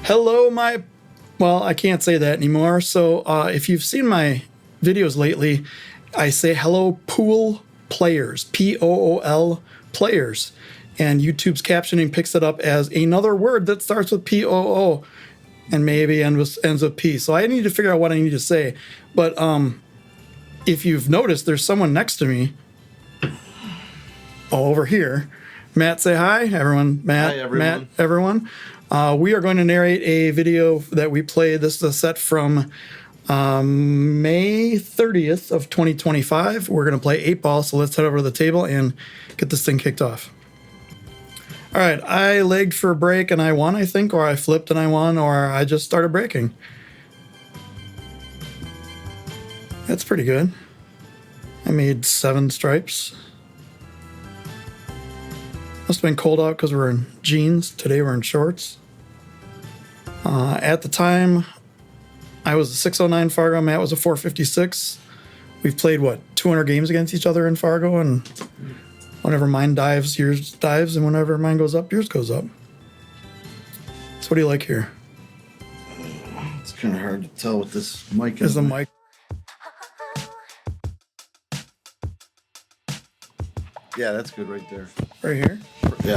Hello, well, I can't say that anymore. So if you've seen my videos lately, I say hello pool players, Pool players. And YouTube's captioning picks it up as another word that starts with Poo and maybe ends with P. So I need to figure out what I need to say. But if you've noticed, there's someone next to me. Oh, over here. Matt, say hi, everyone. Matt, hi, everyone. Matt, everyone. We are going to narrate a video that we played. This is a set from May 30th of 2025. We're going to play 8-ball, so let's head over to the table and get this thing kicked off. All right, I legged for a break and I won, I think, or I flipped and I won, or I just started breaking. That's pretty good. I made 7 stripes. Must have been cold out because we're in jeans. Today we're in shorts. At the time, I was a 609 Fargo. Matt was a 456. We've played, 200 games against each other in Fargo, and whenever mine dives, yours dives, and whenever mine goes up, yours goes up. So what do you like here? It's kind of hard to tell with this mic. Is the mic? Yeah, that's good right there. Right here? Yeah,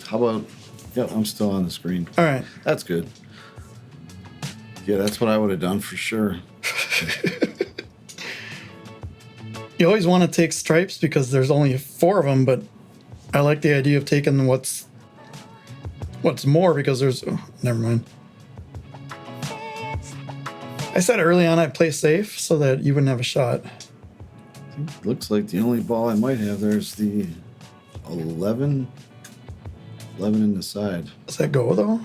how about, yep, I'm still on the screen. All right. That's good. Yeah, that's what I would have done for sure. You always want to take stripes because there's only 4 of them, but I like the idea of taking what's more because there's... Oh, never mind. I said early on I'd play safe so that you wouldn't have a shot. Looks like the only ball I might have there is the 11 in the side. Does that go, though?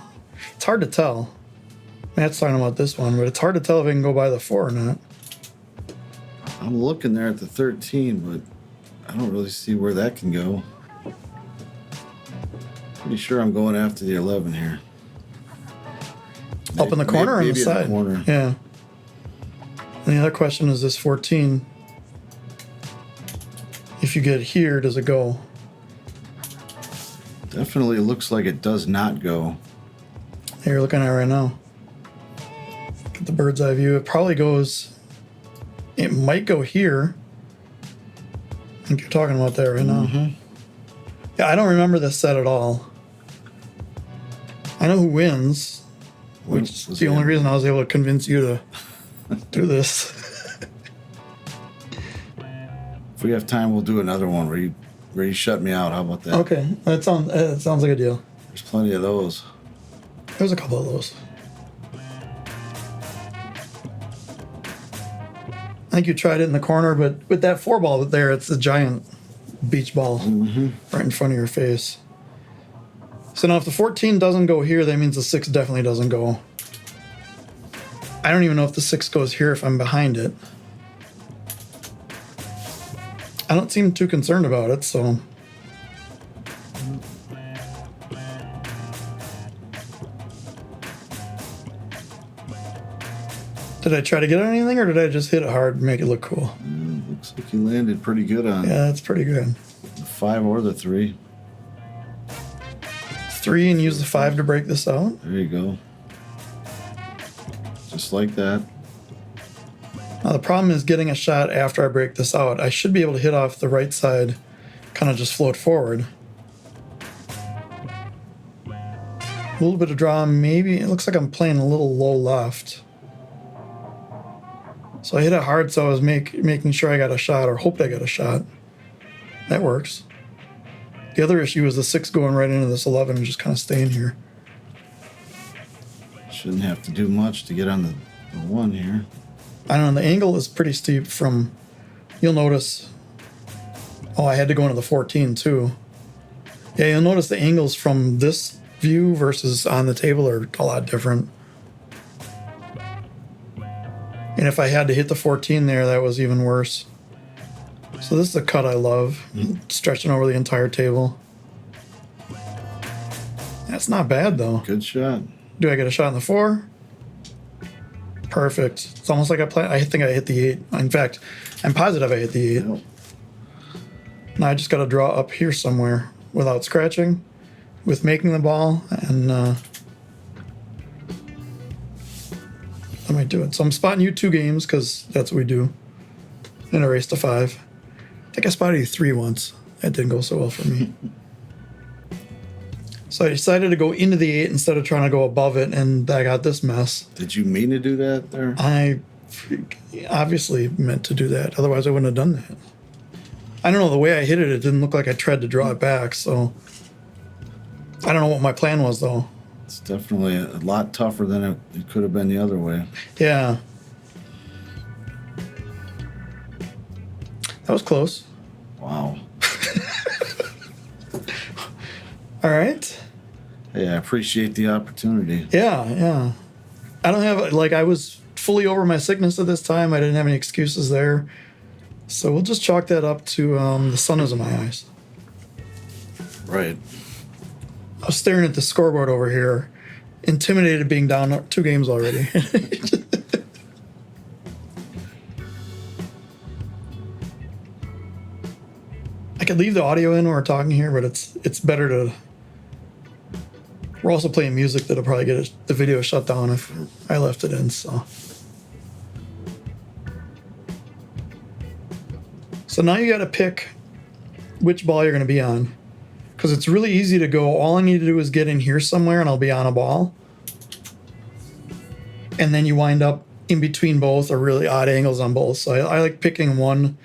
It's hard to tell. Matt's talking about this one, but it's hard to tell if it can go by the 4 or not. I'm looking there at the 13, but I don't really see where that can go. Pretty sure I'm going after the 11 here. Up in the corner or on the side? In the corner. Yeah. And the other question is this 14. If you get here, does it go? Definitely looks like it does not go. Hey, you're looking at it right now. Get the bird's eye view. It probably goes... It might go here. I think you're talking about that right now. Mm-hmm. Yeah, I don't remember this set at all. I know who wins, which is the only reason I was able to convince you to do this. If we have time, we'll do another one where you shut me out. How about that? Okay, that sounds like a deal. There's plenty of those. There's a couple of those. I think you tried it in the corner, but with that 4-ball there, it's a giant beach ball right in front of your face. So now if the 14 doesn't go here, that means the 6 definitely doesn't go. I don't even know if the 6 goes here if I'm behind it. I don't seem too concerned about it, so... Did I try to get on anything, or did I just hit it hard and make it look cool? Looks like you landed pretty good on Yeah, that's pretty good. the 5 or the 3. 3 and use the 5 to break this out. There you go. Just like that. Now the problem is getting a shot after I break this out. I should be able to hit off the right side, kind of just float forward. A little bit of draw, maybe. It looks like I'm playing a little low left. So I hit it hard, so I was making sure I got a shot, or hoped I got a shot. That works. The other issue is the 6 going right into this 11 and just kind of staying here. Shouldn't have to do much to get on the 1 here. I don't know, the angle is pretty steep from... You'll notice... Oh, I had to go into the 14 too. Yeah, you'll notice the angles from this view versus on the table are a lot different. And if I had to hit the 14 there, that was even worse. So this is a cut I love. Stretching over the entire table. That's not bad, though. Good shot. Do I get a shot in the 4? Perfect. It's almost like I think I hit the 8. In fact, I'm positive I hit the 8. Yep. Now I just got to draw up here somewhere without scratching, with making the ball, and I might do it. So I'm spotting you 2 games because that's what we do in a race to 5. I think I spotted you 3 once. That didn't go so well for me. So I decided to go into the 8 instead of trying to go above it, and I got this mess. Did you mean to do that there? I obviously meant to do that. Otherwise, I wouldn't have done that. I don't know. The way I hit it, it didn't look like I tried to draw it back. So I don't know what my plan was, though. It's definitely a lot tougher than it could have been the other way. Yeah. That was close. Wow. All right. Hey, I appreciate the opportunity. Yeah. I don't have, like, I was fully over my sickness at this time. I didn't have any excuses there. So we'll just chalk that up to the sun is in my eyes. Right. I was staring at the scoreboard over here, intimidated being down 2 games already. I could leave the audio in when we're talking here, but it's better to. We're also playing music that'll probably get the video shut down if I left it in. So now you got to pick which ball you're going to be on. Because it's really easy to go, all I need to do is get in here somewhere and I'll be on a ball. And then you wind up in between both or really odd angles on both. So I like picking one,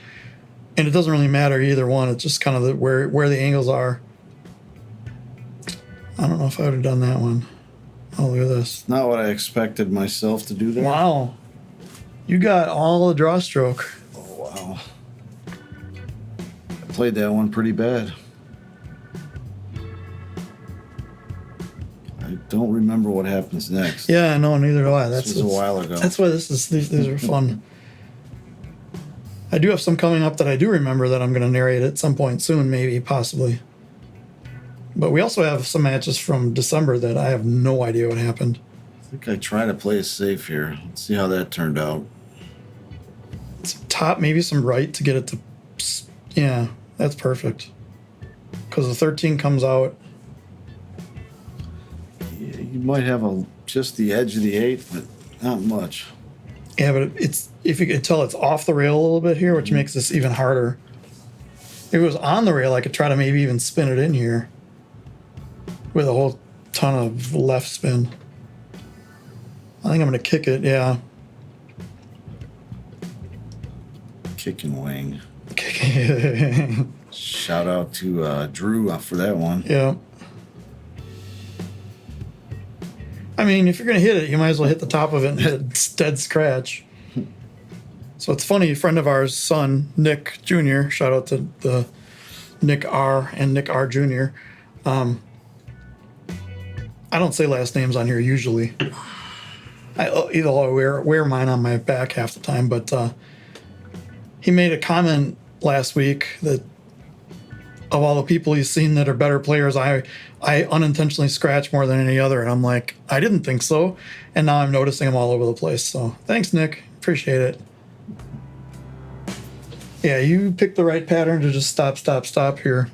and it doesn't really matter either one. It's just kind of where the angles are. I don't know if I would have done that one. Oh, look at this. Not what I expected myself to do there. Wow. You got all the draw stroke. Oh, wow. I played that one pretty bad. I don't remember what happens next. Yeah, no, neither do I. This was a while ago. That's why these are fun. I do have some coming up that I do remember that I'm going to narrate at some point soon, maybe, possibly. But we also have some matches from December that I have no idea what happened. I think I try to play it safe here. Let's see how that turned out. Some top, maybe some right to get it to... Yeah, that's perfect. Because the 13 comes out. Yeah, you might have just the edge of the 8, but not much. Yeah, but it's if you can tell, it's off the rail a little bit here, which makes this even harder. If it was on the rail, I could try to maybe even spin it in here with a whole ton of left spin. I think I'm going to kick it, yeah. Kick and wing. Kick it. Shout out to Drew for that one. Yeah. I mean, if you're going to hit it, you might as well hit the top of it and hit a dead scratch. So it's funny, a friend of ours' son, Nick Jr., shout out to the Nick R. and Nick R. Jr. I don't say last names on here usually. I wear mine on my back half the time, but he made a comment last week that of all the people he's seen that are better players, I unintentionally scratch more than any other. And I'm like, I didn't think so. And now I'm noticing them all over the place. So thanks, Nick. Appreciate it. Yeah, you picked the right pattern to just stop here.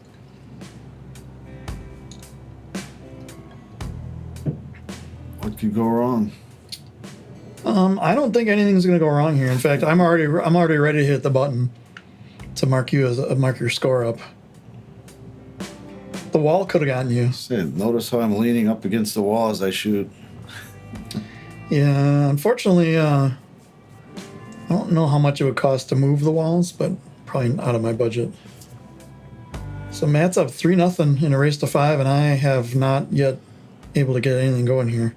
What could go wrong? I don't think anything's going to go wrong here. In fact, I'm already ready to hit the button to mark your score up. The wall could have gotten you. Notice how I'm leaning up against the wall as I shoot. Yeah, unfortunately, I don't know how much it would cost to move the walls, but probably out of my budget. So Matt's up 3-0 in a race to 5, and I have not yet able to get anything going here.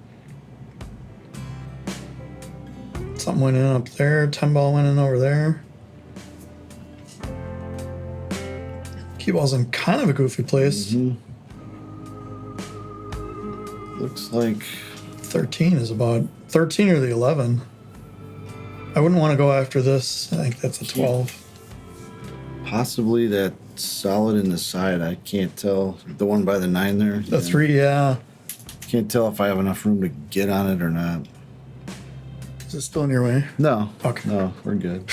Something went in up there. 10 ball went in over there. Cue ball's in kind of a goofy place. Mm-hmm. Looks like 13 is about 13 or the 11. I wouldn't want to go after this. I think that's a 12. Possibly that solid in the side. I can't tell. The one by the 9 there. The 3, yeah. Can't tell if I have enough room to get on it or not. Is it still in your way? No. Okay. No, we're good.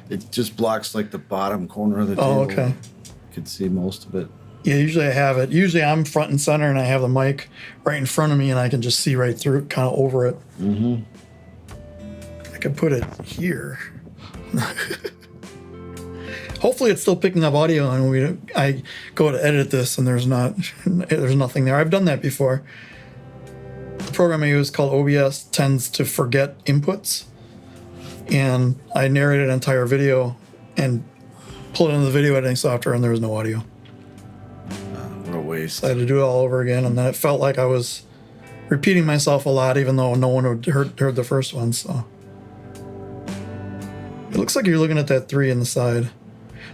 It just blocks like the bottom corner of the table. Oh, okay. You could see most of it. Yeah, usually I have it. Usually I'm front and center and I have the mic right in front of me and I can just see right through it, kind of over it. Mm-hmm. could put it here. Hopefully it's still picking up audio and I go to edit this and there's nothing there. I've done that before. The program I use called OBS tends to forget inputs, and I narrated an entire video and pulled it into the video editing software and there was no audio. What a waste. So I had to do it all over again, and then it felt like I was repeating myself a lot even though no one had heard the first one. So it looks like you're looking at that 3 in the side.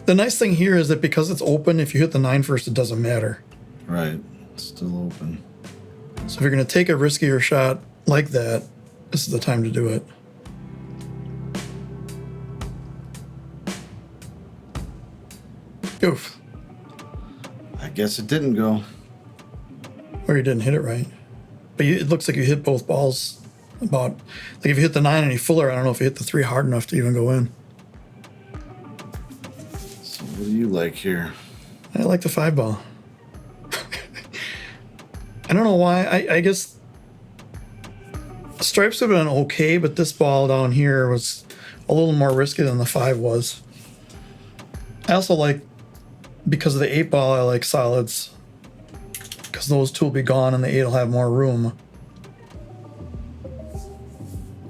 The nice thing here is that because it's open, if you hit the 9 first, it doesn't matter. Right. It's still open. So if you're going to take a riskier shot like that, this is the time to do it. Oof. I guess it didn't go. Or you didn't hit it right. But it looks like you hit both balls about... Like if you hit the 9 any fuller, I don't know if you hit the 3 hard enough to even go in. So what do you like here? I like the 5 ball. I don't know why. I guess stripes have been okay, but this ball down here was a little more risky than the 5 was. I also like, because of the 8 ball, I like solids. Because those 2 will be gone and the 8 will have more room.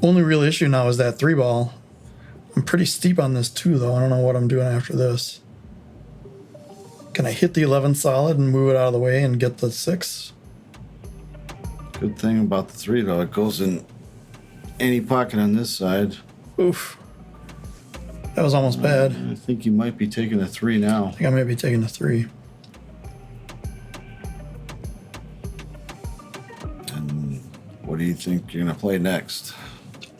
Only real issue now is that 3 ball. I'm pretty steep on this too, though. I don't know what I'm doing after this. Can I hit the 11 solid and move it out of the way and get the 6? Good thing about the 3, though, it goes in any pocket on this side. Oof. That was almost bad. I think you might be taking a 3 now. I think I might be taking the 3. And what do you think you're going to play next?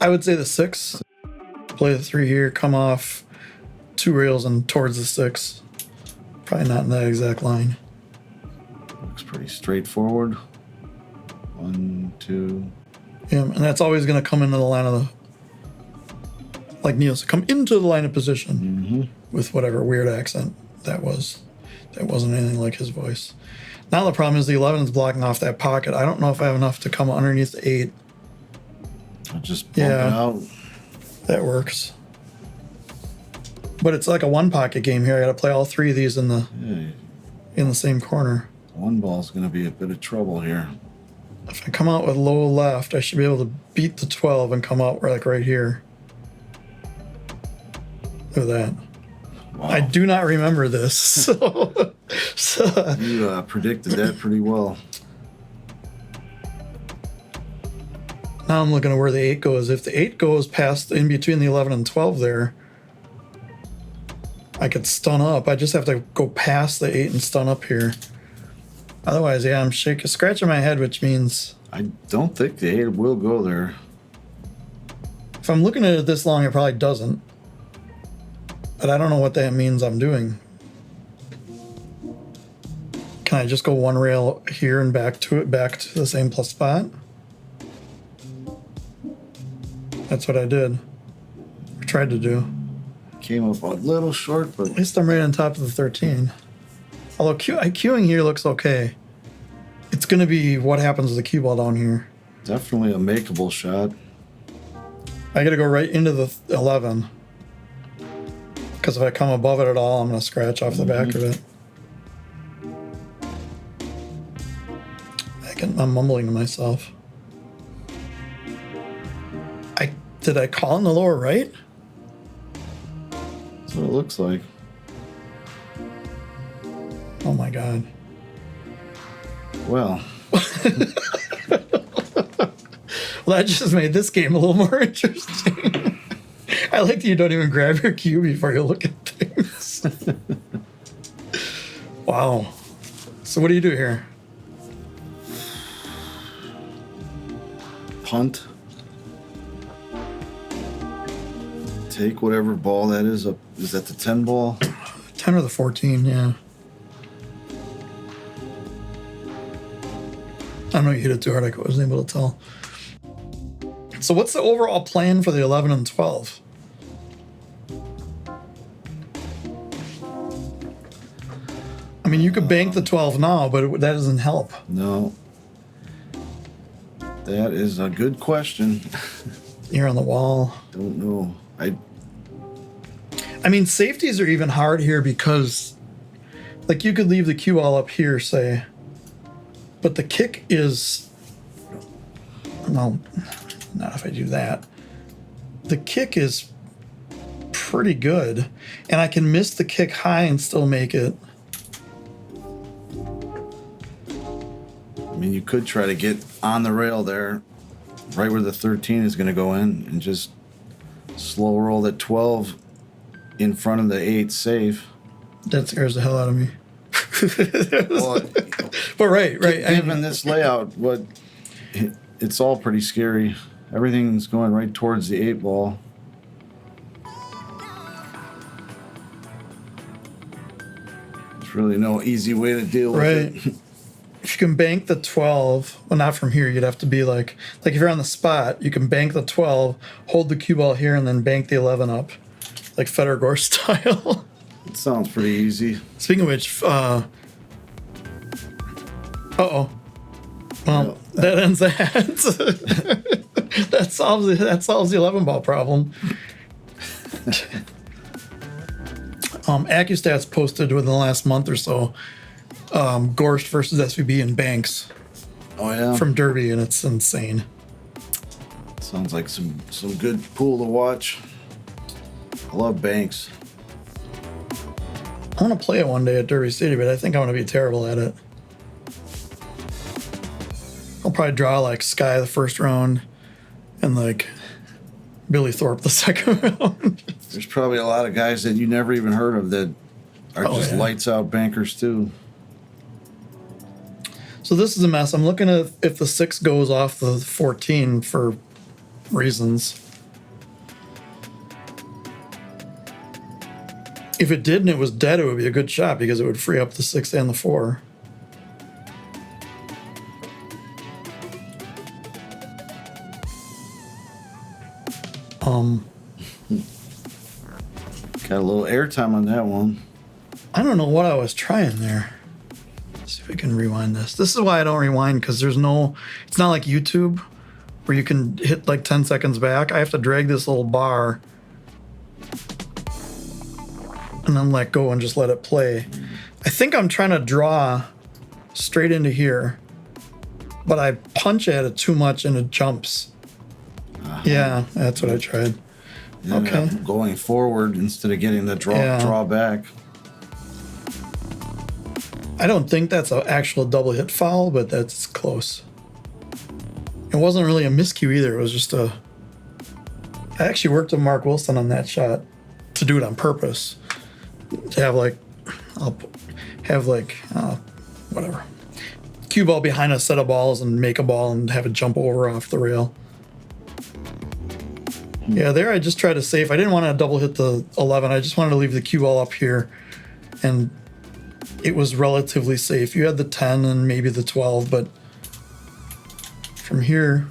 I would say the 6. Play the 3 here, come off 2 rails and towards the 6. Probably not in that exact line. Looks pretty straightforward. 1, 2. Yeah, and that's always going to come into the line of the... Like Neil said, come into the line of position with whatever weird accent that was. That wasn't anything like his voice. Now the problem is the 11 is blocking off that pocket. I don't know if I have enough to come underneath the 8. I'll just bump it out. That works. But it's like a 1 pocket game here. I got to play all 3 of these in the same corner. 1 ball's going to be a bit of trouble here. If I come out with low left, I should be able to beat the 12 and come out like right here. Look at that. Wow. I do not remember this. So You predicted that pretty well. now I'm looking at where the 8 goes. If the 8 goes past in between the 11 and 12 there, I could stun up. I just have to go past the 8 and stun up here. Otherwise, yeah, I'm scratching my head, which means... I don't think the 8 will go there. If I'm looking at it this long, it probably doesn't. But I don't know what that means I'm doing. Can I just go 1 rail here and back to the same plus spot? That's what I did. Or tried to do. Came up a little short, but At least I'm right on top of the 13. Although queuing here looks okay. It's going to be what happens with the cue ball down here. definitely a makeable shot. I got to go right into the 11. Because if I come above it at all, I'm going to scratch off the back of it. I'm mumbling to myself. Did I call in the lower right? That's what it looks like. Oh my god. Well. Well, that just made this game a little more interesting. I like that you don't even grab your cue before you look at things. Wow. So what do you do here? Punt. Take whatever ball that is up. Is that the 10 ball? 10 or the 14, yeah. I don't know, you hit it too hard. I wasn't able to tell. So what's the overall plan for the 11 and 12? I mean, you could bank the 12 now, but that doesn't help. No. That is a good question. Here on the wall. Don't know. I mean, safeties are even hard here because, like, you could leave the cue ball up here, say, but the kick is, well, not if I do that. The kick is pretty good, and I can miss the kick high and still make it. I mean, you could try to get on the rail there, right where the 13 is going to go in, and just slow roll that 12 in front of the 8 safe. That scares the hell out of me. Well, But right. given this layout, it's all pretty scary. Everything's going right towards the 8 ball. There's really no easy way to deal with it. If you can bank the 12, well, not from here, you'd have to be like if you're on the spot, you can bank the 12, hold the cue ball here, and then bank the 11 up, like Federer style. It sounds pretty easy. Speaking of which, uh-oh. Well, that ends that. that solves the 11 ball problem. AccuStats posted within the last month or so, Gorst versus SVB in banks. Oh yeah, from Derby, and it's insane. Sounds like some good pool to watch. I love banks. I want to play it one day at Derby City, but I think I'm going to be terrible at it. I'll probably draw like Sky the first round and like Billy Thorpe the second round. There's probably a lot of guys that you never even heard of that are just lights out bankers too. So this is a mess. I'm looking at if the 6 goes off the 14 for reasons. If it did and it was dead, it would be a good shot because it would free up the 6 and the 4. Got a little airtime on that one. I don't know what I was trying there. Let's see if we can rewind this. This is why I don't rewind, because it's not like YouTube where you can hit like 10 seconds back. I have to drag this little bar and then let go and just let it play. I think I'm trying to draw straight into here, but I punch at it too much and it jumps. Yeah, that's what I tried. You ended up going forward instead of getting the draw back. I don't think that's an actual double hit foul, but that's close. It wasn't really a miscue either. It was just I actually worked with Mark Wilson on that shot to do it on purpose. To have whatever. Cue ball behind a set of balls and make a ball and have it jump over off the rail. Yeah, there I just tried to save. I didn't want to double hit the 11. I just wanted to leave the cue ball up here. And it was relatively safe. You had the 10 and maybe the 12, but from here,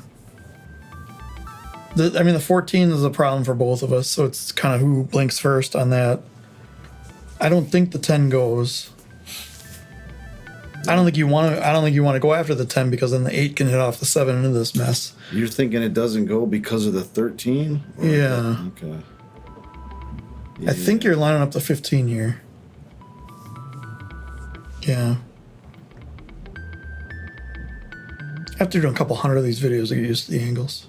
the 14 is a problem for both of us, so it's kind of who blinks first on that. I don't think the 10 goes. I don't think you want to go after the 10 because then the 8 can hit off the 7 into this mess. You're thinking it doesn't go because of the 13? Yeah. Okay. I think you're lining up the 15 here. Yeah. After doing a couple hundred of these videos, I get used to the angles.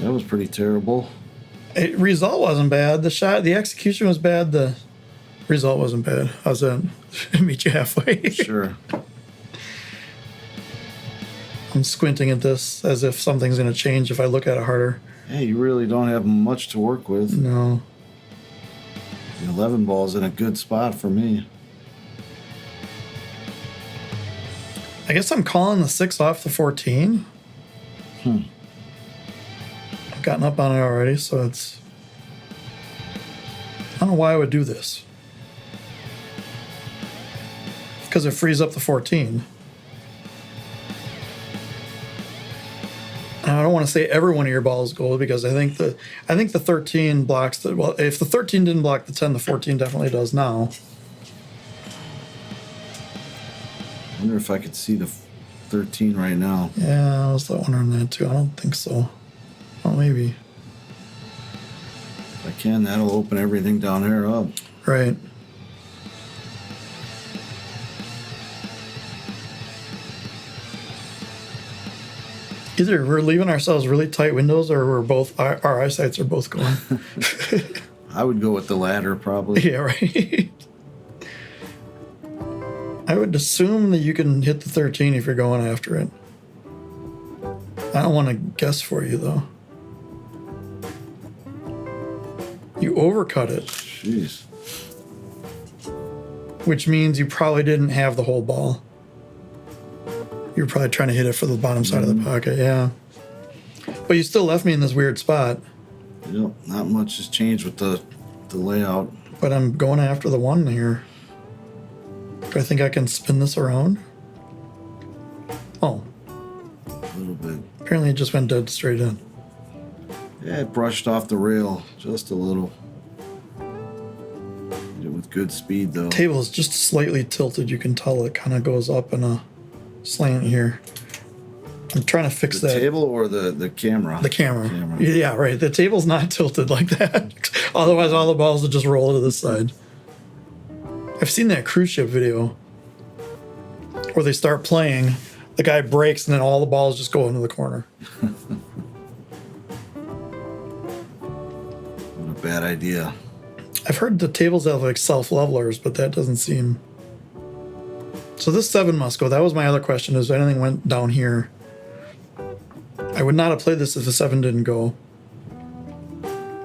That was pretty terrible. Result wasn't bad. The execution was bad. The result wasn't bad. How's that? Meet you halfway. Sure. I'm squinting at this as if something's going to change if I look at it harder. Hey, you really don't have much to work with. No. The 11 ball's in a good spot for me. I guess I'm calling the 6 off the 14. I've gotten up on it already, so it's... I don't know why I would do this. Because it frees up the 14. And I don't want to say every one of your balls gold because I think the 13 blocks the... Well, if the 13 didn't block the 10, the 14 definitely does now. I wonder if I could see the 13 right now. Yeah, I was wondering that too. I don't think so. Oh, maybe. If I can, that'll open everything down here up. Right. Either we're leaving ourselves really tight windows, or we're both our eyesights are both going. I would go with the latter, probably. Yeah, right. I would assume that you can hit the 13 if you're going after it. I don't want to guess for you though. You overcut it, Jeez. which means you probably didn't have the whole ball. You were probably trying to hit it for the bottom side of the pocket, yeah. But you still left me in this weird spot. Yep, not much has changed with the layout. But I'm going after the one here. Do I think I can spin this around? Oh, A little bit. apparently it just went dead straight in. Yeah, it brushed off the rail just a little. Did it with good speed, though. Table is just slightly tilted. You can tell it kind of goes up in a slant here. I'm trying to fix The that. table or the camera? The camera. Yeah, right. The table's not tilted like that. Otherwise, all the balls would just roll to the side. I've seen that cruise ship video where they start playing, the guy breaks, and then all the balls just go into the corner. What a bad idea. I've heard the tables have like self-levelers, but that doesn't seem... So this 7 must go. That was my other question, is if anything went down here. I would not have played this if the 7 didn't go.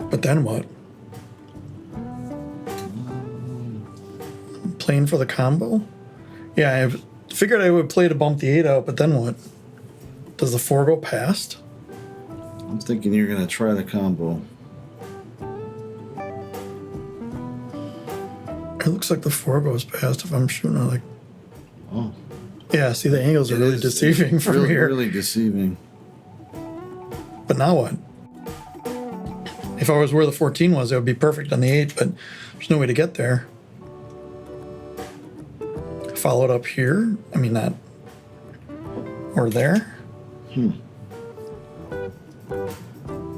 But then what? Playing for the combo? Yeah, I figured I would play to bump the 8 out, but then what? Does the 4 go past? I'm thinking you're going to try the combo. It looks like the 4 goes past if I'm shooting it like... Oh. Yeah, see, the angles are really deceiving from really, here. Really deceiving. But now what? If I was where the 14 was, it would be perfect on the 8, but there's no way to get there. Follow it up here. I mean, not... Or there.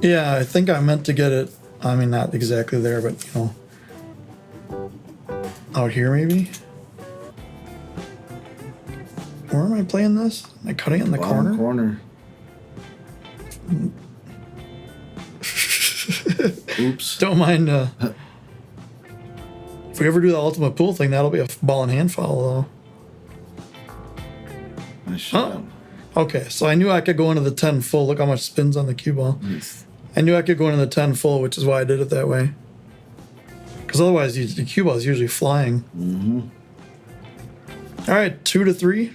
Yeah, I think I meant to get it... I mean, not exactly there, but, you know... Out here, maybe? Where am I playing this? Am I cutting it in the Bottom corner? Oops. Don't mind. If we ever do the ultimate pool thing, that'll be a ball and hand foul, Nice shot. though. Okay, so I knew I could go into the 10 full. Look how much spins on the cue ball. Nice. I knew I could go into the 10 full, which is why I did it that way. Because otherwise, the cue ball is usually flying. Mm-hmm. All right, 2 to 3.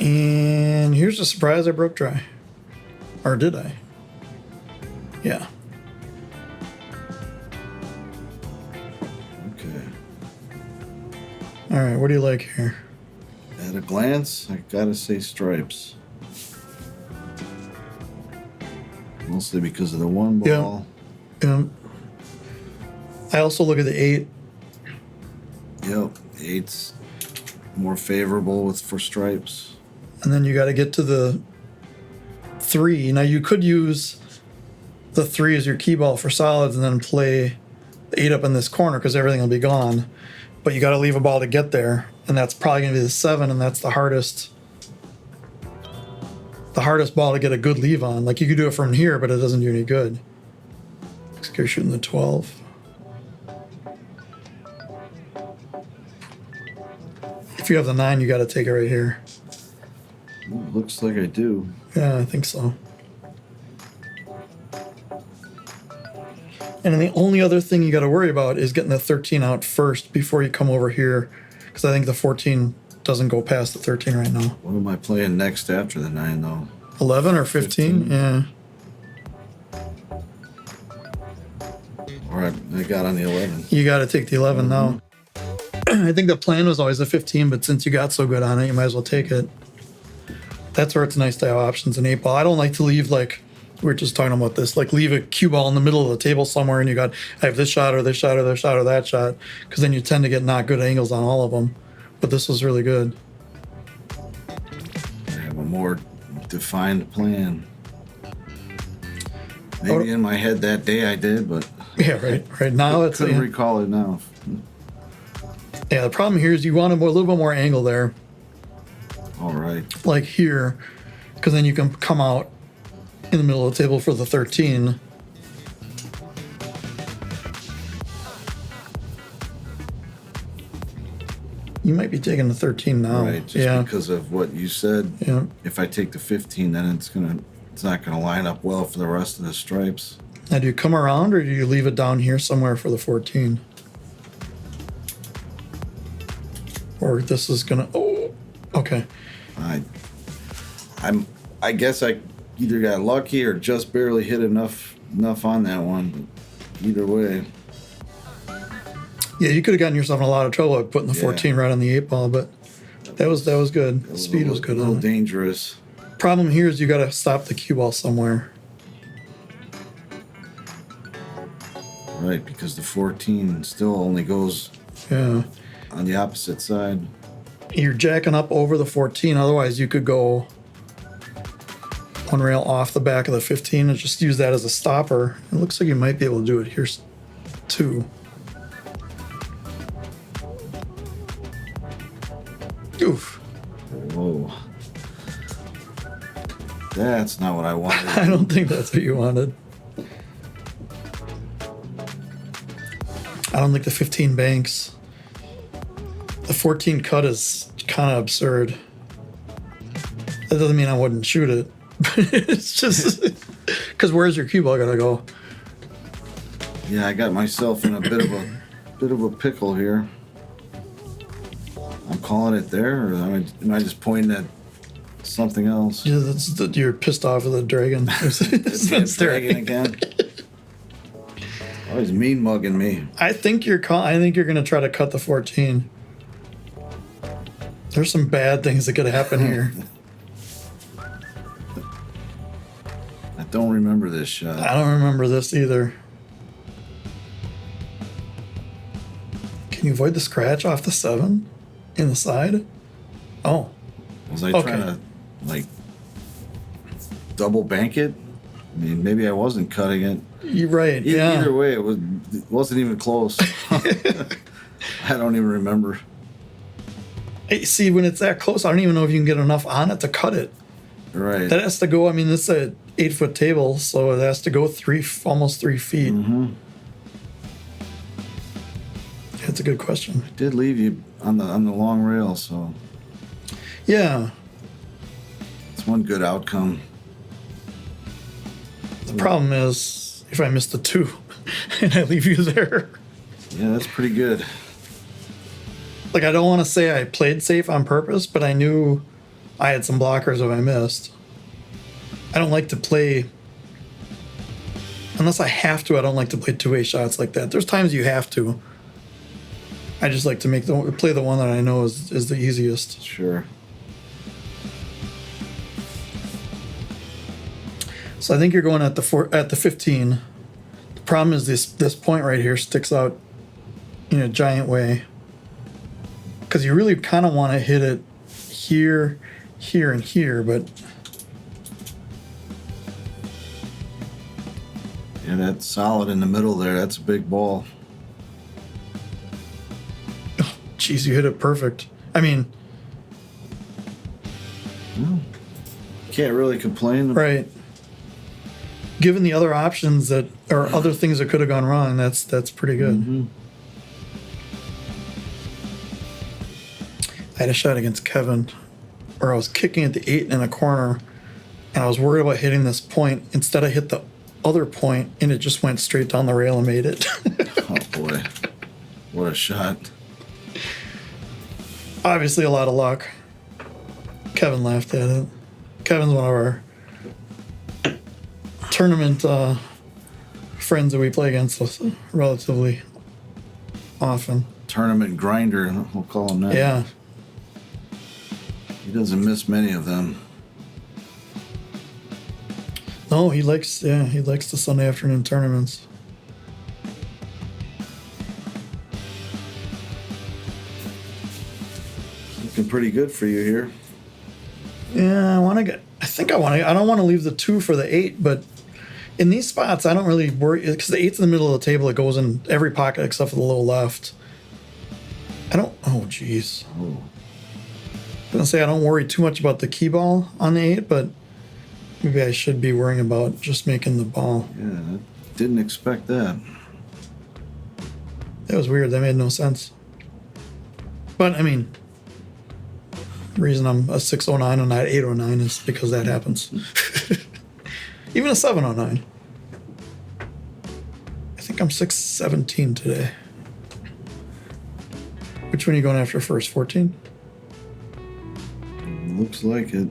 And here's a surprise, I broke dry. Or did I? Yeah. Okay. All right, what do you like here? At a glance, I gotta say stripes. Mostly because of the one Yeah. ball. I also look at the 8. Yep. 8's more favorable for stripes. And then you got to get to the 3. Now you could use the 3 as your key ball for solids and then play the 8 up in this corner because everything will be gone. But you got to leave a ball to get there, and that's probably going to be the 7, and that's the hardest ball to get a good leave on. Like you could do it from here, but it doesn't do any good. Looks like you're shooting the 12. If you have the 9, you got to take it right here. Ooh, looks like I do. Yeah, I think so. And then the only other thing you got to worry about is getting the 13 out first before you come over here, because I think the 14 doesn't go past the 13 right now. What am I playing next after the 9, though? 11 or 15? 15. Yeah. All right, I got on the 11. You got to take the 11 now. I think the plan was always a 15, but since you got so good on it, you might as well take it. That's where it's nice to have options in 8 ball. I don't like to leave like we were just talking about this, like leave a cue ball in the middle of the table somewhere and you got, I have this shot or this shot or this shot or that shot, because then you tend to get not good angles on all of them. But this was really good. I have a more defined plan. Maybe in my head that day I did, but Yeah, right now it's couldn't recall it now. yeah. The problem here is you want a little bit more angle there, All right. like here, because then you can come out in the middle of the table for the 13. You might be taking the 13 now. Right. Just Yeah. because of what you said. Yeah. If I take the 15, then it's not gonna line up well for the rest of the stripes. Now, do you come around or do you leave it down here somewhere for the 14? Or this is gonna. Oh, okay. I guess I either got lucky or just barely hit enough on that one. But either way, Yeah, you could have gotten yourself in a lot of trouble by putting the Yeah. 14 right on the 8 ball, but that was good. it was Speed was a good little on it. dangerous. Problem here is you got to stop the cue ball somewhere. Right, because the 14 still only goes Yeah, on the opposite side. you're jacking up over the 14. Otherwise, you could go one rail off the back of the 15 and just use that as a stopper. It looks like you might be able to do it here too. Oof. Whoa. That's not what I wanted. I don't think that's what you wanted. I don't think the 15 banks. The 14 cut is kind of absurd. That doesn't mean I wouldn't shoot it. It's just because where's your cue ball gonna go? Yeah, I got myself in a bit of a pickle here. I'm calling it there, or am I just pointing at something else? Yeah, you're pissed off with the dragon. It's dragging again. Oh, he's mean mugging me. I think you're gonna try to cut the 14. There's some bad things that could happen here. I don't remember this shot. I don't remember this either. Can you avoid the scratch off the 7 in the side? Oh, Was I Okay. trying to like double bank it? I mean, maybe I wasn't cutting it. you're right. Yeah. Either way, it wasn't even close. I don't even remember. Hey, see, when it's that close, I don't even know if you can get enough on it to cut it. Right. That has to go. I mean, this is a 8-foot table, so it has to go almost 3 feet. Mm-hmm. That's a good question. Did leave you on the long rail, so Yeah. it's one good outcome. The problem is if I miss the 2 and I leave you there. Yeah, that's pretty good. Like, I don't want to say I played safe on purpose, but I knew I had some blockers if I missed. I don't like to play, unless I have to, I don't like to play two-way shots like that. There's times you have to. I just like to play the one that I know is the easiest. Sure. So I think you're going at the 15. The problem is this point right here sticks out in a giant way. Because you really kind of want to hit it here, here, and here, but Yeah, that's solid in the middle there. That's a big ball. geez, you hit it perfect. I mean, Can't really complain. right. Given the other options that or other things that could have gone wrong, that's pretty good. Mm-hmm. I had a shot against Kevin where I was kicking at the 8 in a corner and I was worried about hitting this point. Instead, I hit the other point and it just went straight down the rail and made it. Oh boy, what a shot! Obviously, a lot of luck. Kevin laughed at it. Kevin's one of our tournament friends that we play against us relatively often. Tournament grinder, we'll call him that. Yeah. He doesn't miss many of them. No, Oh, he likes the Sunday afternoon tournaments. Looking pretty good for you here. Yeah, I don't want to leave the 2 for the 8, but in these spots, I don't really worry because the 8's in the middle of the table. It goes in every pocket except for the low left. Oh, geez. Oh, I was gonna say I don't worry too much about the key ball on the 8, but maybe I should be worrying about just making the ball. yeah, I didn't expect that. That was weird. That made no sense. But I mean, the reason I'm a 609 and not 809 is because that happens. Even a 709. I think I'm 617 today. Which one are you going after first? 14? Looks like it.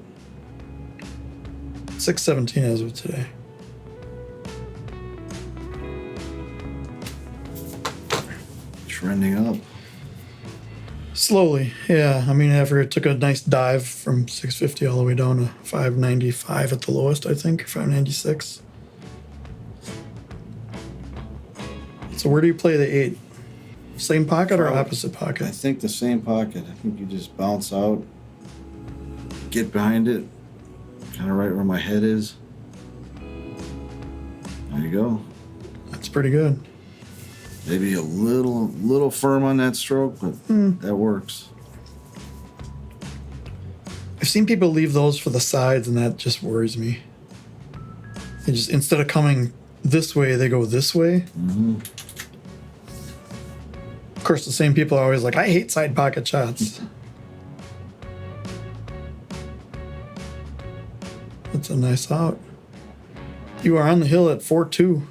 617 as of today. Trending up. Slowly, yeah. I mean, after it took a nice dive from 650 all the way down to 595 at the lowest, I think, 596. So where do you play the 8? Same pocket or opposite I pocket? think the same pocket. I think you just bounce out, get behind it, kind of right where my head is. There you go. That's pretty good. Maybe a little firm on that stroke, but that works. I've seen people leave those for the sides, and that just worries me. They just, instead of coming this way, they go this way. Mm-hmm. Of course, the same people are always like, I hate side pocket shots. That's a nice out. You are on the hill at 4-2.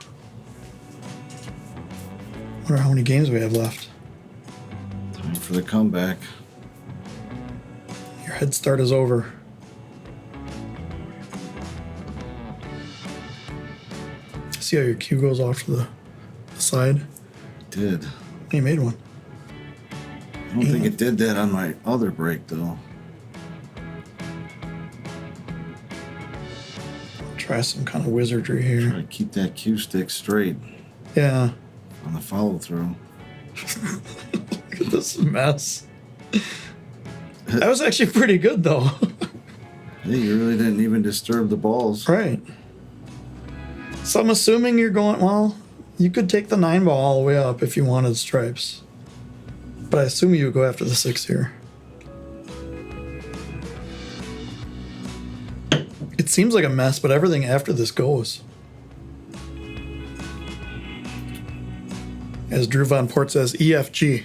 Wonder how many games we have left. Time for the comeback. Your head start is over. See how your cue goes off to the side? Did. You made one. I don't think it did that on my other break though. Try some kind of wizardry Try here. to keep that cue stick straight Yeah. on the follow through. Look at this mess. That was actually pretty good though. Hey, you really didn't even disturb the balls. Right. So I'm assuming you're going, well, you could take the 9 ball all the way up if you wanted stripes. But I assume you would go after the 6 here. It seems like a mess, but everything after this goes. As Drew Von Port says, EFG.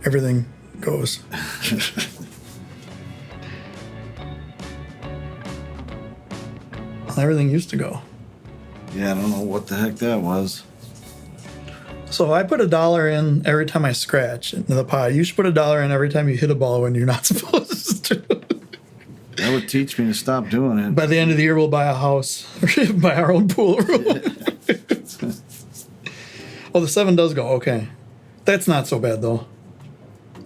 Everything goes. Everything used to go. Yeah, I don't know what the heck that was. So if I put $1 in every time I scratch into the pot, you should put $1 in every time you hit a ball when you're not supposed to. That would teach me to stop doing it. By the end of the year, we'll buy a house, buy our own pool room. Oh, the 7 does go. Okay, that's not so bad though.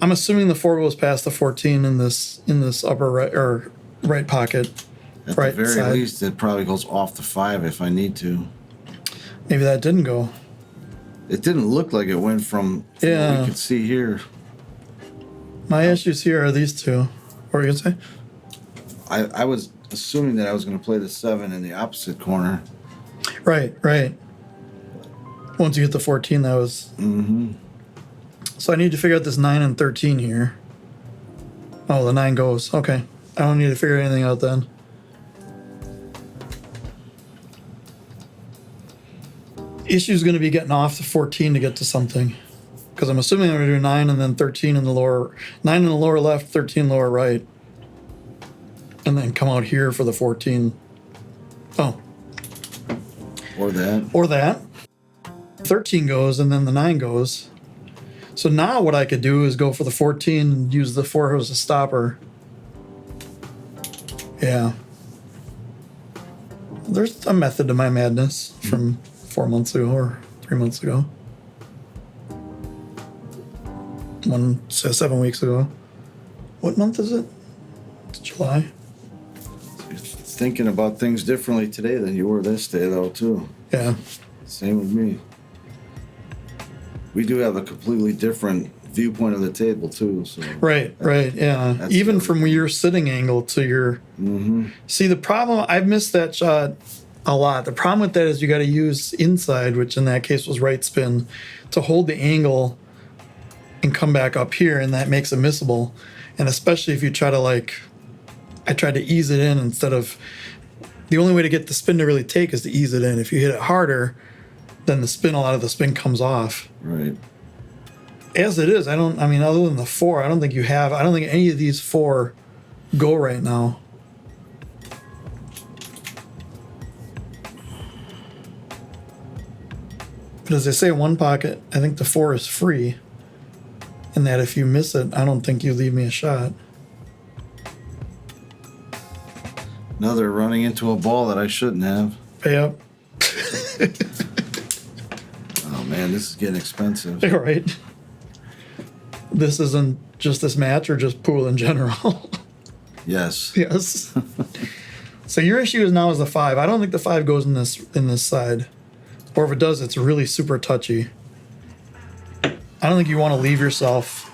I'm assuming the 4 goes past the 14 in this upper right or right pocket. At right the very side. least, it probably goes off the 5 if I need to. Maybe that didn't go. It didn't look like it went from what Yeah. we could see here. My issues here are these two. What were you gonna say? I was assuming that I was going to play the 7 in the opposite corner. Right. Once you hit the 14, that was. Mm-hmm. So I need to figure out this 9 and 13 here. Oh, the 9 goes. Okay. I don't need to figure anything out then. Issue's going to be getting off the 14 to get to something. Because I'm assuming I'm going to do 9 and then 13 in the lower... 9 in the lower left, 13 lower right. And then come out here for the 14. Oh. Or that. Or that. 13 goes and then the 9 goes. So now what I could do is go for the 14 and use the 4 as a stopper. Yeah. There's a method to my madness from 4 months ago or 3 months ago. 7 weeks ago. What month is it? It's July. It's thinking about things differently today than you were this day, though, too. Yeah. Same with me. We do have a completely different viewpoint of the table, too. So Right, yeah. that's Even the- from your sitting angle to your. See, the problem, I've missed that shot a lot. The problem with that is you got to use inside, which in that case was right spin, to hold the angle and come back up here, and that makes it missable. And especially if you try to, like, I tried to ease it in instead of. The only way to get the spin to really take is to ease it in. If you hit it harder, then a lot of the spin comes off. Right. As it is, other than the 4, I don't think any of these 4 go right now. But as they say in one pocket, I think the 4 is free. And that if you miss it, I don't think you leave me a shot. Now they're running into a ball that I shouldn't have. Pay up. Oh, man, this is getting expensive. Right. This isn't just this match or just pool in general. Yes. Yes. So your issue is now is the 5. I don't think the 5 goes in this side. Or if it does, it's really super touchy. I don't think you want to leave yourself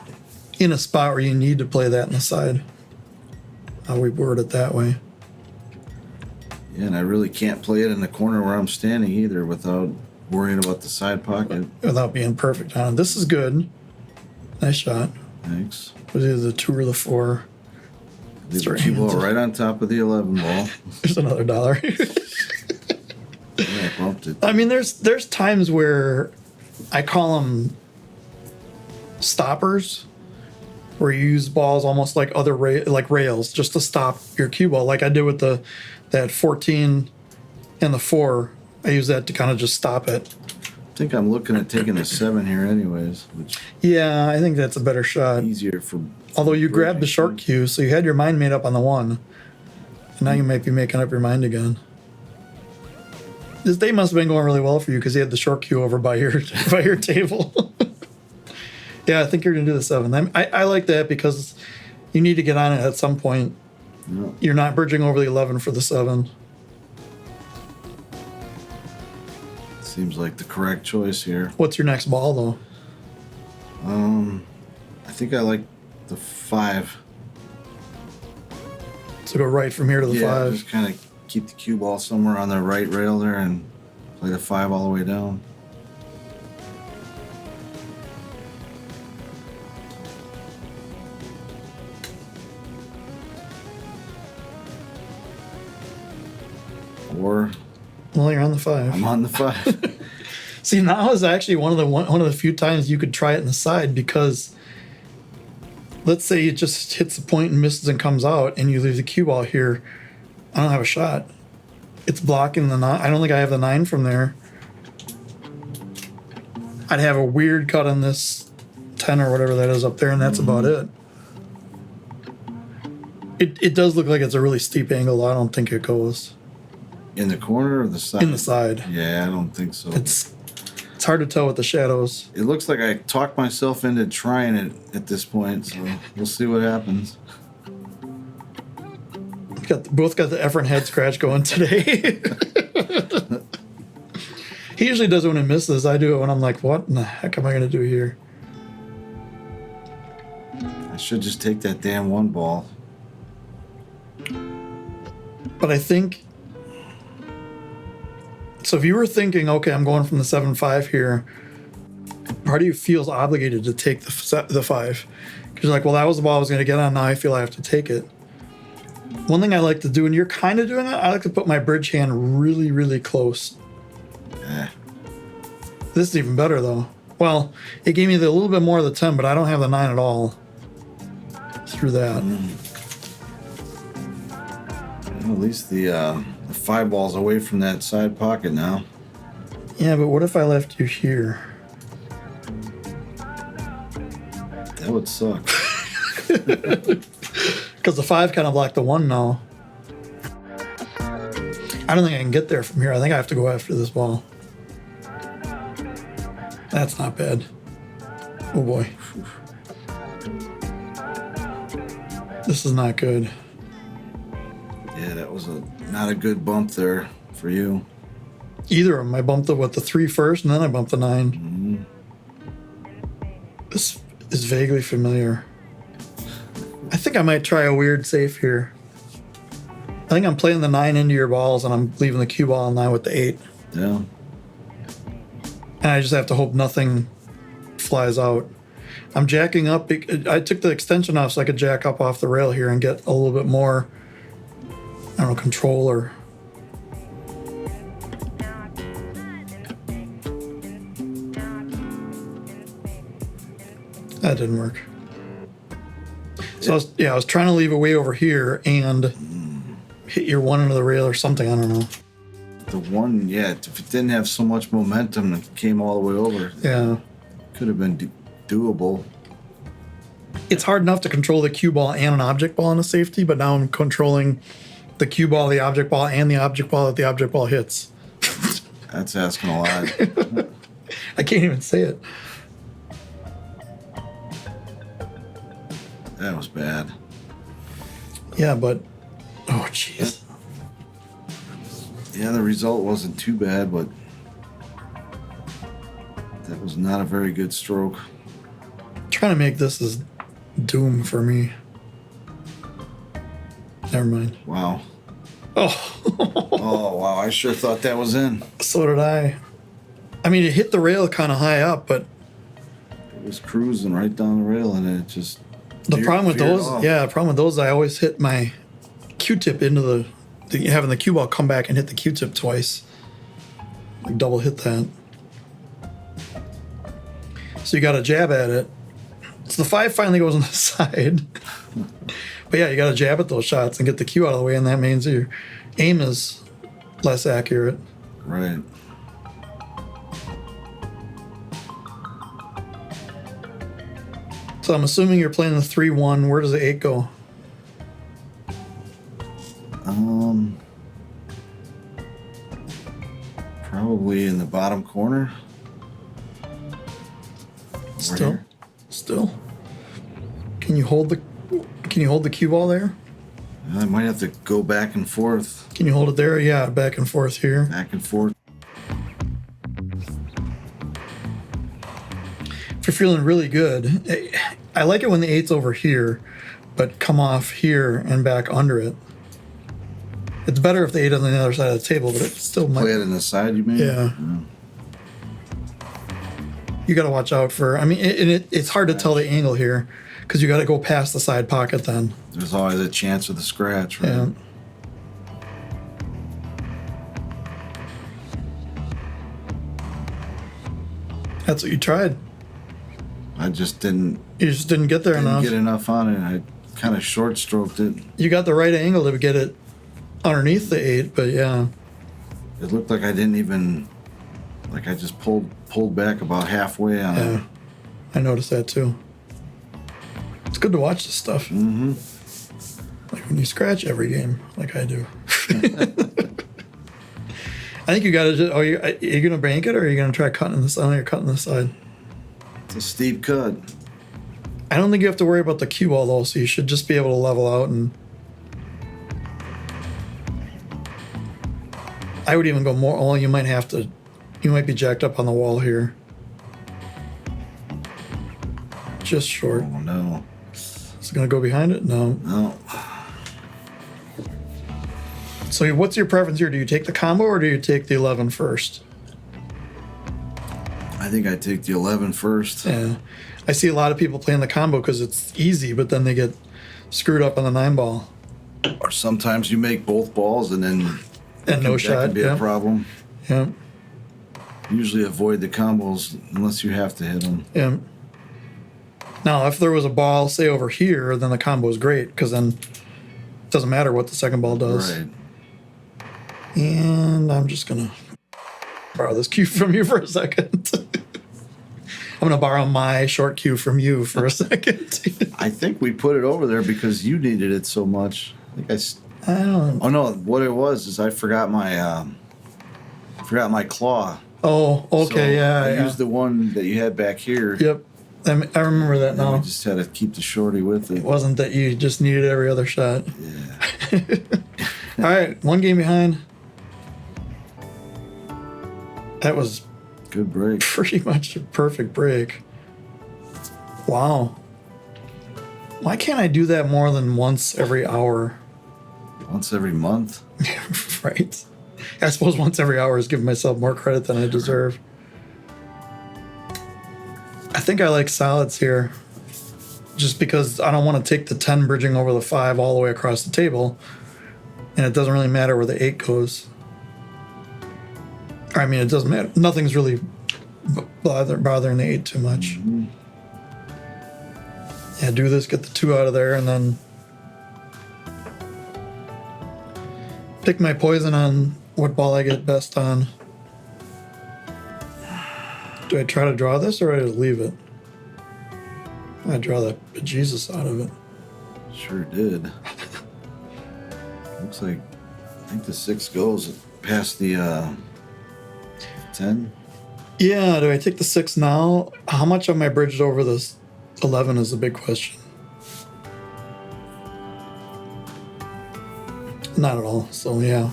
in a spot where you need to play that in the side. How we word it that way. Yeah, and I really can't play it in the corner where I'm standing either without worrying about the side pocket. Without being perfect on it. This is good. Nice shot. Thanks. Was either the 2 or the 4. Leave the cue ball right on top of the 11 ball. There's another dollar. Yeah, I bumped it. I mean, there's times where I call them stoppers, where you use balls almost like other like rails, just to stop your cue ball, like I did with that 14 and the 4. I use that to kind of just stop it. I think I'm looking at taking the 7 here anyways, which Yeah, I think that's a better shot. easier for. Although you grabbed the short cue, so you had your mind made up on the 1, and now you might be making up your mind again. This day must have been going really well for you because you had the short cue over by your table. Yeah, I think you're gonna do the 7. I like that because you need to get on it at some point. Yeah. You're not bridging over the 11 for the 7. Seems like the correct choice here. What's your next ball though? I think I like the 5. So go right from here to the 5. Just kind of keep the cue ball somewhere on the right rail there and play the 5 all the way down. Or Well, you're on the 5. I'm on the 5. See, now is actually one of the few times you could try it in the side because let's say it just hits the point and misses and comes out, and you leave the cue ball here. I don't have a shot. It's blocking the 9. I don't think I have the 9 from there. I'd have a weird cut on this 10 or whatever that is up there, and that's about it. It does look like it's a really steep angle. I don't think it goes In the corner or the side? in the side. Yeah, I don't think so. It's hard to tell with the shadows. It looks like I talked myself into trying it at this point, so we'll see what happens. Both got the Efren head scratch going today. He usually does it when he misses. I do it when I'm like, what in the heck am I going to do here? I should just take that damn 1 ball. But I think... So if you were thinking, okay, I'm going from the 7-5 here, part of you feels obligated to take the 5. Because you're like, well, that was the ball I was going to get on. Now I feel I have to take it. One thing I like to do, and you're kind of doing that, I like to put my bridge hand really, really close. Eh. This is even better, though. Well, it gave me a little bit more of the 10, but I don't have the 9 at all through that. Well, at least the 5 ball's away from that side pocket now. Yeah, but what if I left you here? That would suck. Because the 5 kind of blocked the 1 now. I don't think I can get there from here. I think I have to go after this ball. That's not bad. Oh boy. This is not good. Yeah, that was a not a good bump there for you. Either of them. I bumped the 3 first, and then I bumped the 9. This is vaguely familiar. I think I might try a weird safe here. I think I'm playing the 9 into your balls, and I'm leaving the cue ball on 9 with the 8. Yeah. And I just have to hope nothing flies out. I'm jacking up. I took the extension off so I could jack up off the rail here and get a little bit more, I don't know, control or... That didn't work. So I was trying to leave it way over here and hit your 1 into the rail or something. I don't know. The 1, yeah, if it didn't have so much momentum and came all the way over, Yeah. could have been doable. It's hard enough to control the cue ball and an object ball in a safety, but now I'm controlling the cue ball, the object ball, and the object ball that the object ball hits. That's asking a lot. I can't even say it. That was bad. Yeah, but... Oh, jeez. Yeah, the result wasn't too bad, but that was not a very good stroke. Trying to make this as doom for me. Never mind. Wow. Oh, Oh, wow. I sure thought that was in. so did I. I mean, it hit the rail kind of high up, but It was cruising right down the rail, and it just... the problem with veered those, off. the problem with those, I always hit my Q-tip into having the cue ball come back and hit the Q-tip twice. Like double hit that. So you got to jab at it. So the 5 finally goes on the side. But yeah, you got to jab at those shots and get the cue out of the way, and that means your aim is less accurate. Right. So I'm assuming you're playing the 3-1. Where does the 8 go? Probably in the bottom corner. Over Still? here. Still? Can you hold the cue ball there? I might have to go back and forth. Can you hold it there? Yeah, back and forth here. Back and forth. If you're feeling really good, I like it when the 8's over here, but come off here and back under it. It's better if the 8 is on the other side of the table, but it still might. Play it in the side, you mean? Yeah. You got to watch out for. I mean, it's hard to tell the angle here because you got to go past the side pocket then. There's always a chance of the scratch, right? Yeah. That's what you tried. I just didn't You just didn't get there enough. get enough on it. I kind of short stroked it. You got the right angle to get it underneath the 8, but yeah. It looked like I didn't even, like I just pulled back about halfway on it. Yeah. I noticed that too. It's good to watch this stuff. Mm-hmm. Like when you scratch every game, like I do. I think you got to just. Are you going to bank it or are you going to try cutting this side or cutting this side? It's a steep cut. I don't think you have to worry about the cue ball though, so you should just be able to level out and. I would even go more. Oh, you might have to. You might be jacked up on the wall here. Just short. Oh, no. Is it going to go behind it? No. No. So what's your preference here? Do you take the combo or do you take the 11 first? I think I take the 11 first. Yeah. I see a lot of people playing the combo because it's easy, but then they get screwed up on the 9 ball. Or sometimes you make both balls and then And no that shot. can be a problem. Yeah. Usually avoid the combos unless you have to hit them. Yeah. Now, if there was a ball, say over here, then the combo is great because then it doesn't matter what the second ball does. Right. And I'm just going to borrow this cue from you for a second. I'm going to borrow my short cue from you for a second. I think we put it over there because you needed it so much. I think I don't know. Oh no! What it was is I forgot my claw. Oh, okay, So yeah. I yeah. used the one that you had back here. Yep. I remember that And now. we just had to keep the shorty with it. It wasn't that you just needed every other shot. Yeah. All right, one game behind. That was Good break. pretty much a perfect break. Wow. Why can't I do that more than once every hour? Once every month. Right? I suppose once every hour is giving myself more credit than I deserve. I think I like solids here. Just because I don't want to take the 10 bridging over the 5 all the way across the table. And it doesn't really matter where the 8 goes. I mean, it doesn't matter. Nothing's really bothering the 8 too much. Mm-hmm. Yeah, do this, get the 2 out of there, and then pick my poison on what ball I get best on. Do I try to draw this or do I just leave it? I draw the bejesus out of it. Sure did. Looks like I think the 6 goes past the 10. Yeah, do I take the 6 now? How much am I bridged over this 11 is the big question. Not at all, so yeah.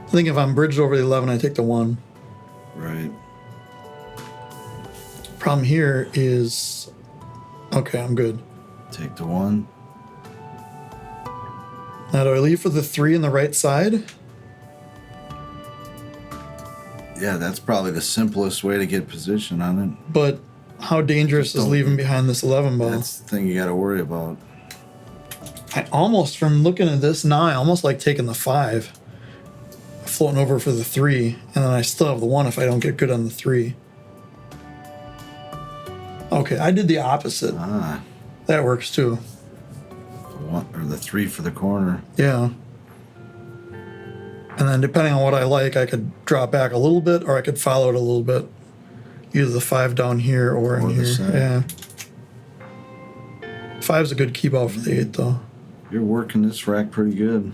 I think if I'm bridged over the 11, I take the 1. Right. Problem here is... Okay, I'm good. Take the 1. Now, do I leave for the 3 on the right side? Yeah, that's probably the simplest way to get position on it. But how dangerous is Don't- leaving behind this 11 ball? That's the thing you got to worry about. I almost, from looking at this now, I almost like taking the 5. Floating over for the 3, and then I still have the 1 if I don't get good on the 3. Okay, I did the opposite. Ah, That works too. the 1 or the 3 for the corner. Yeah. And then depending on what I like, I could drop back a little bit or I could follow it a little bit. Either the 5 down here or in the here. side. Yeah. 5's a good key ball for the 8 though. You're working this rack pretty good.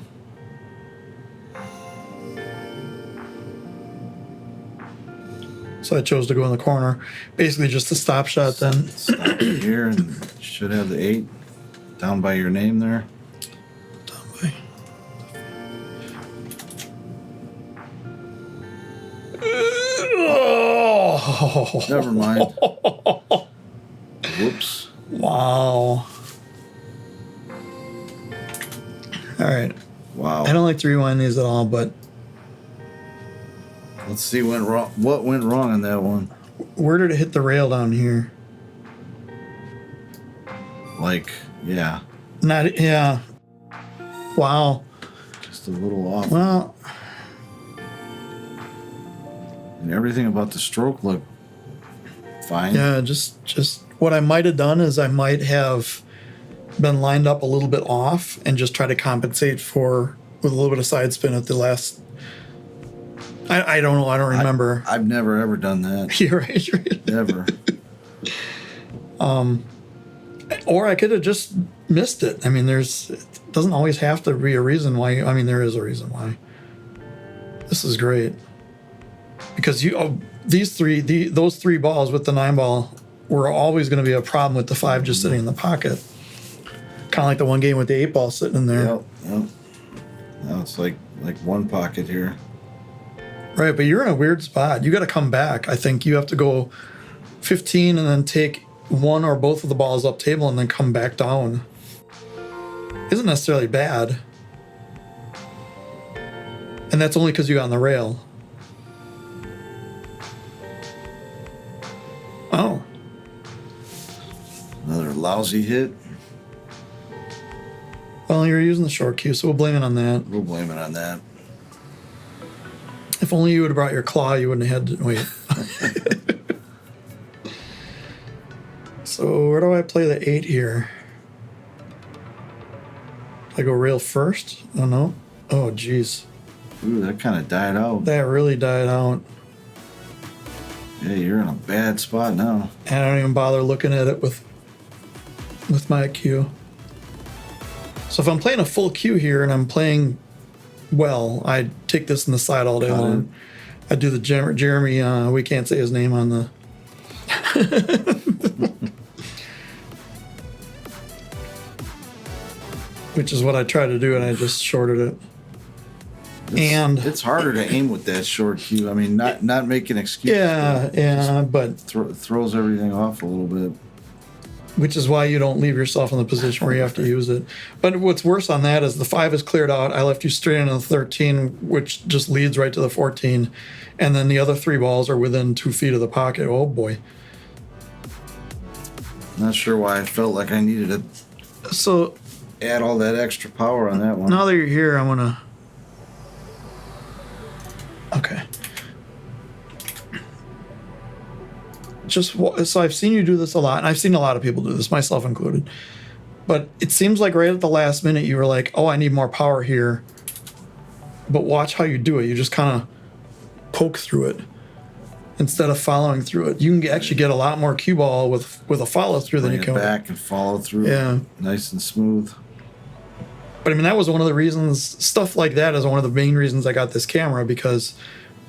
So I chose to go in the corner. Basically just a stop shot then. Stop it here and should have the 8 down by your name there. Oh, Never mind. Whoops. wow. All right. Wow. I don't like to rewind these at all, but Let's see what went wrong on that one. where did it hit the rail down here? Like, yeah, Not, yeah. Wow. just a little off. Well, And everything about the stroke looked fine. yeah, just what I might have done is I might have been lined up a little bit off and just try to compensate for with a little bit of side spin at the last. I don't know. I don't remember. I've never ever done that. You're right. You're right. Never. Or I could have just missed it. I mean, it doesn't always have to be a reason why. I mean, there is a reason why. This is great because those 3 balls with the 9 ball were always going to be a problem with the 5 just sitting in the pocket. Kind of like the one game with the 8 ball sitting in there. Yep. Now it's like one pocket here. Right, but you're in a weird spot. You got to come back. I think you have to go 15 and then take one or both of the balls up table and then come back down. Isn't necessarily bad. And that's only because you got on the rail. Oh. Another lousy hit. Well, you're using the short cue, so we'll blame it on that. We'll blame it on that. If only you would have brought your claw, you wouldn't have had to wait. So where do I play the 8 here? I go rail first? Oh no. Oh geez. Ooh, that kind of died out. That really died out. Yeah, you're in a bad spot now. And I don't even bother looking at it with my cue. So if I'm playing a full cue here and I'm playing well, I take this in the side all day Got long. I do the Jeremy, we can't say his name on the... Which is what I tried to do, and I just shorted it. And it's harder to aim with that short cue. I mean, not making excuses. yeah, but throws everything off a little bit. which is why you don't leave yourself in the position where you have to use it. But what's worse on that is the 5 is cleared out. I left you straight into the 13, which just leads right to the 14. And then the other 3 balls are within 2 feet of the pocket. Oh boy. Not sure why I felt like I needed to So add all that extra power on that one. now that you're here, I'm gonna. Okay. So I've seen you do this a lot, and I've seen a lot of people do this, myself included. But it seems like right at the last minute you were like, "Oh, I need more power here." But watch how you do it. You just kind of poke through it instead of following through it. You can actually get a lot more cue ball with a follow through than you Bring can. it back and follow through. Yeah. Nice and smooth. But I mean, that was one of the reasons. Stuff like that is one of the main reasons I got this camera, because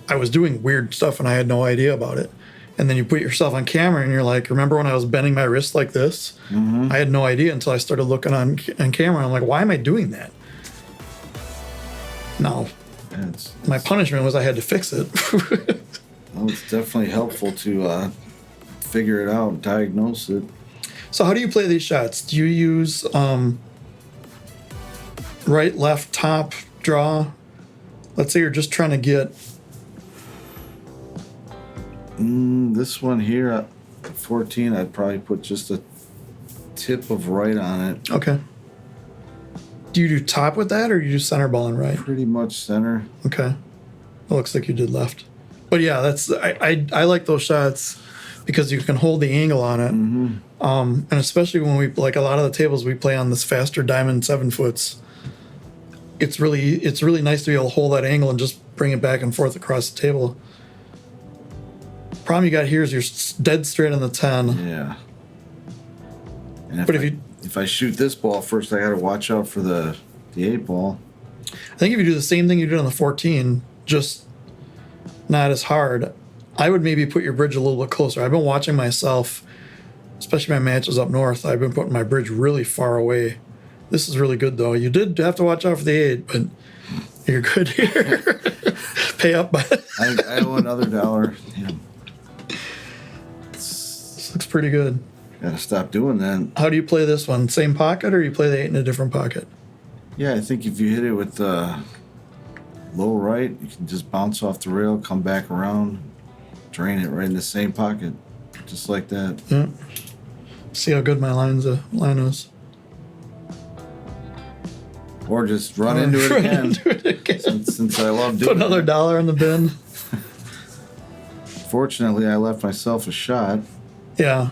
I was doing weird stuff and I had no idea about it. And then you put yourself on camera and you're like, remember when I was bending my wrist like this? Mm-hmm. I had no idea until I started looking on camera. I'm like, why am I doing that? No, Yeah, my punishment was I had to fix it. well, it's definitely helpful to figure it out, diagnose it. So how do you play these shots? Do you use right, left, top, draw? Let's say you're just trying to get... This one here, 14, I'd probably put just a tip of right on it. Okay. Do you do top with that, or you do center ball and right? Pretty much center. Okay. It looks like you did left. But yeah, I like those shots because you can hold the angle on it. Mm-hmm. And especially when we, like a lot of the tables we play on this faster diamond 7-foots, it's really nice to be able to hold that angle and just bring it back and forth across the table. Problem you got here is you're dead straight on the 10. Yeah. And But if I shoot this ball first, I got to watch out for the 8 ball. I think if you do the same thing you did on the 14, just not as hard, I would maybe put your bridge a little bit closer. I've been watching myself, especially my matches up north. I've been putting my bridge really far away. This is really good, though. You did have to watch out for the 8, but you're good here. Pay up. I owe another $1. Damn. This looks pretty good. Gotta stop doing that. How do you play this one? Same pocket, or you play the 8 in a different pocket? Yeah, I think if you hit it with low right, you can just bounce off the rail, come back around, drain it right in the same pocket, just like that. Yeah. See how good my line is. Or just run into it again. Since I love doing Put another it. $1 in the bin. Fortunately, I left myself a shot. Yeah.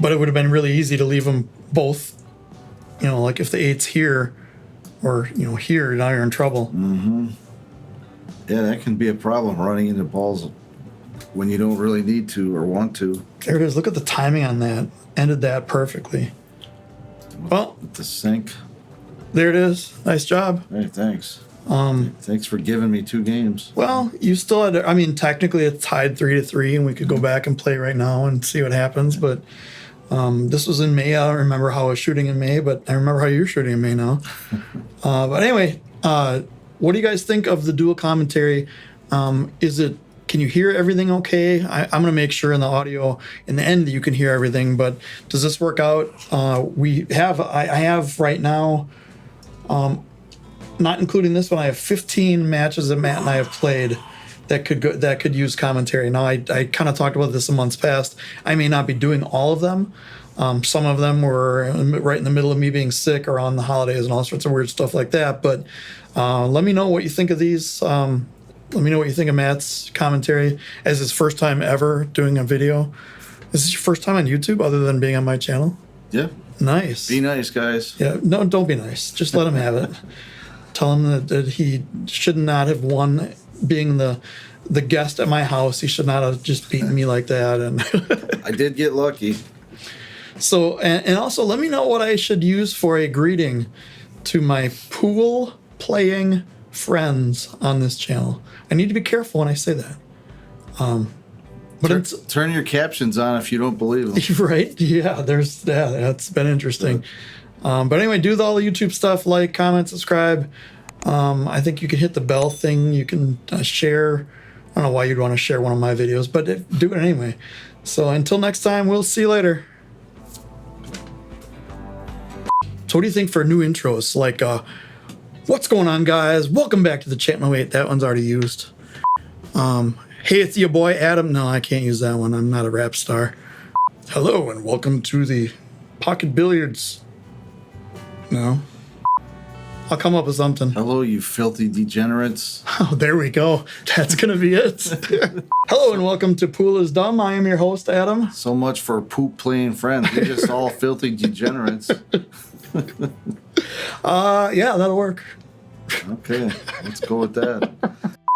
But it would have been really easy to leave them both, like if the 8's here or, here, now you're in trouble. Mm-hmm. Yeah, that can be a problem, running into balls when you don't really need to or want to. There it is. Look at the timing on that. Ended that perfectly. Well, With the sink. there it is. Nice job. Hey, thanks. Thanks for giving me 2 games. Well, you still had, technically it's tied 3-3, and we could go back and play right now and see what happens. But this was in May. I don't remember how I was shooting in May, but I remember how you're shooting in May now. But anyway, what do you guys think of the dual commentary? Can you hear everything okay? I'm going to make sure in the audio in the end that you can hear everything, but does this work out? I have right now, not including this one, I have 15 matches that Matt and I have played that could use commentary. Now, I kind of talked about this in months past. I may not be doing all of them. Some of them were right in the middle of me being sick or on the holidays and all sorts of weird stuff like that. But let me know what you think of these. Let me know what you think of Matt's commentary as his first time ever doing a video. Is this your first time on YouTube other than being on my channel? Yeah. Nice. Be nice, guys. Yeah, no, don't be nice. Just let him have it. Tell him that he should not have won being the guest at my house. He should not have just beaten me like that. And I did get lucky. so, and also let me know what I should use for a greeting to my pool playing friends on this channel. I need to be careful when I say that. But Turn your captions on if you don't believe them. right? Yeah, that's been interesting. But anyway, do all the YouTube stuff, like, comment, subscribe. I think you can hit the bell thing. You can share. I don't know why you'd want to share one of my videos, but do it anyway. So until next time, we'll see you later. So what do you think for new intros? Like, what's going on, guys? Welcome back to the channel. Wait, that one's already used. Hey, it's your boy Adam. No, I can't use that one. I'm not a rap star. Hello, and welcome to the Pocket Billiards. No. I'll come up with something. Hello, you filthy degenerates. Oh, there we go. That's going to be it. Hello, and welcome to Pool is Dumb. I am your host, Adam. So much for poop playing friends. We're just all filthy degenerates. Yeah, that'll work. Okay, let's go with that.